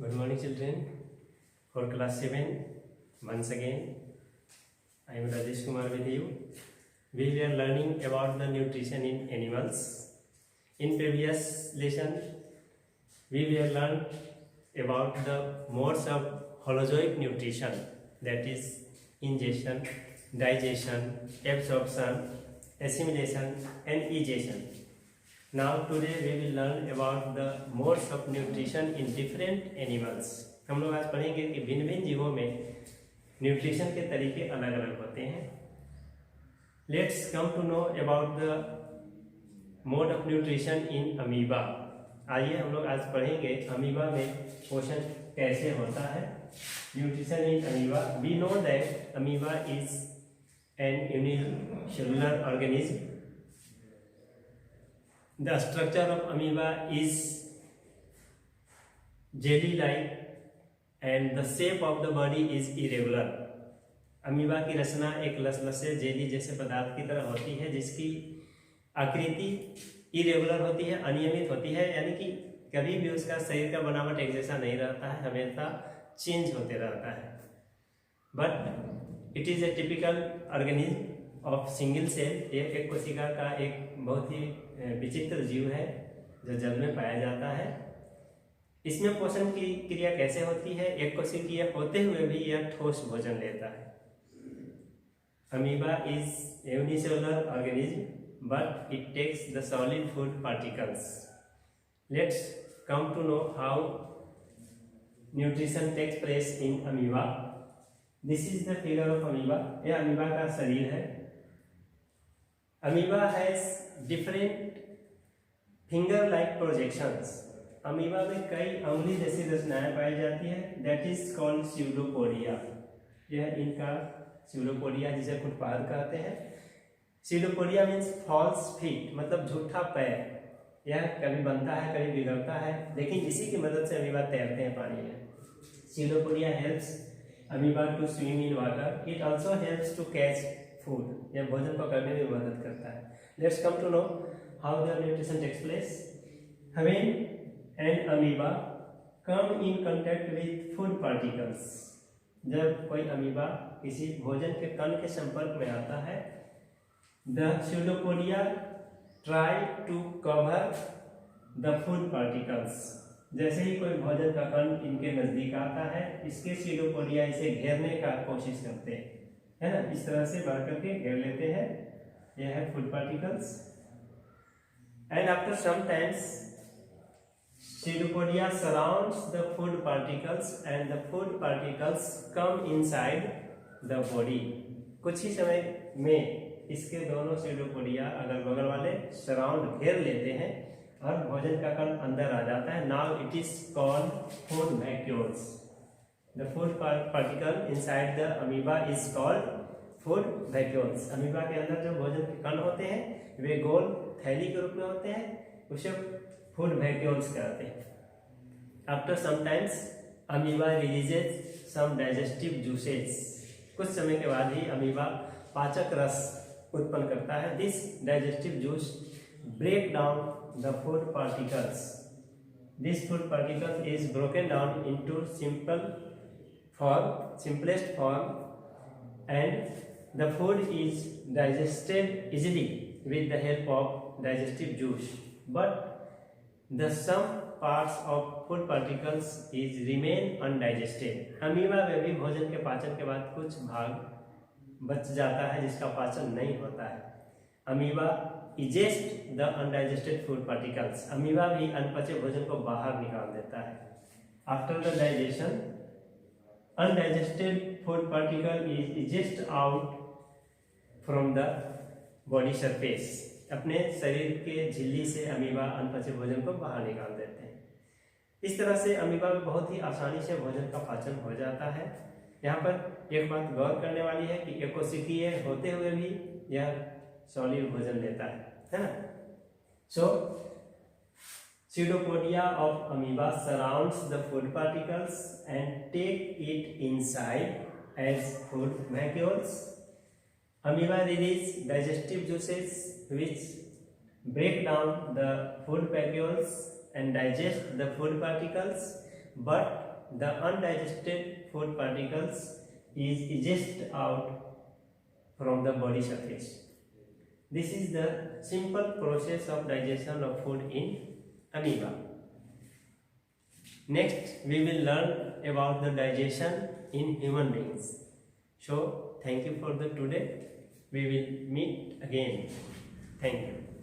Good morning, children. For class 7, once again, I am Rajesh Kumar with you. We were learning about the nutrition in animals. In previous lesson, we were learned about the modes of holozoic nutrition, that is ingestion, digestion, absorption, assimilation and egestion. Now today we will learn about the modes of nutrition in different animals. हम लोग आज पढ़ेंगे कि भिन्न भिन्न जीवों में nutrition के तरीके अलग अलग होते हैं. Let's come to know about the mode of nutrition in amoeba. आइए हम लोग आज पढ़ेंगे अमीबा में पोषण कैसे होता है. Nutrition in amoeba. We know that amoeba is an unicellular organism. The structure of amoeba is jelly-like and the shape of the body is irregular. Amoeba की रचना एक लसलसे जेली जैसे पदार्थ की तरह होती है जिसकी आकृति इरेगुलर होती है, अनियमित होती है, यानी कि कभी भी उसका शरीर का बनावट एक जैसा नहीं रहता है, हमेशा चेंज होते रहता है. But it is a typical organism of single cell. ये एक कोशिका का एक बहुत ही विचित्र जीव है जो जल में पाया जाता है. इसमें पोषण की क्रिया कैसे होती है? एक कोशिकीय होते हुए भी यह ठोस भोजन लेता है. Amoeba is unicellular organism but it takes the solid food particles. Let's come to know how nutrition takes place in amoeba. This is the figure of amoeba. यह अमीबा का शरीर है. Amoeba has different finger-like projections. Amoeba में कई अंगुली जैसी रचनाएं पाई जाती है. That is called pseudopodia. यह इनका pseudopodia जिसे फुटपाथ कहते हैं. Pseudopodia means false feet, मतलब झूठा पैर. यह कभी बनता है कभी बिगड़ता है, लेकिन इसी की मदद से अमीबा तैरते हैं पानी में. Pseudopodia helps amoeba to swim in water. It also helps to catch food. यह भोजन पकड़ने में मदद करता है. Let's come to know how the nutrition takes place. When an amoeba come in contact with food particles, जब कोई amoeba किसी भोजन के कण के संपर्क में आता है, the pseudopodia try to cover the food particles. जैसे ही कोई भोजन का कण इनके नजदीक आता है, इसके pseudopodia इसे घेरने का कोशिश करते हैं, है ना. इस तरह से बढ़ करके घेर लेते हैं. यह है food particles. And after some times pseudopodia surrounds the food particles and the food particles come inside the body. कुछ ही समय में इसके दोनों pseudopodia अगल बगल वाले सराउंड घेर लेते हैं और भोजन का कण अंदर आ जाता है. Now it is called food vacuoles. The food particle inside the amoeba is called food vacuoles. Amoeba के अंदर जो भोजन के कण होते हैं वे गोल थैली के रूप में होते हैं, उसे फूड vacuoles कहते हैं. After some times amoeba releases some digestive juices. कुछ समय के बाद ही अमीबा पाचक रस उत्पन्न करता है. This digestive juice break down the food particles. This food particle is broken down into simplest form and the food is digested easily with the help of digestive juice, but the some parts of food particles is remain undigested. Amoeba में भी भोजन के पाचन के बाद कुछ भाग बच जाता है जिसका पाचन नहीं होता है. Amoeba egest the undigested food particles. Amoeba भी अनपचे भोजन को बाहर निकाल देता है. After the digestion undigested food particle is ejected out from the body surface. अपने शरीर के झिल्ली से अमीबा अनपचे भोजन को बाहर निकाल देते हैं. इस तरह से अमीबा में बहुत ही आसानी से भोजन का पाचन हो जाता है. यहाँ पर एक बात गौर करने वाली है कि एकोशिकीय होते हुए भी यह सॉलिड भोजन लेता है ना. सो Pseudopodia of amoeba surrounds the food particles and take it inside as food vacuoles. Amoeba release digestive juices which break down the food vacuoles and digest the food particles, but the undigested food particles is ejected out from the body surface. This is the simple process of digestion of food in amoeba. Next, we will learn about the digestion in human beings. So, thank you for the today. We will meet again. Thank you.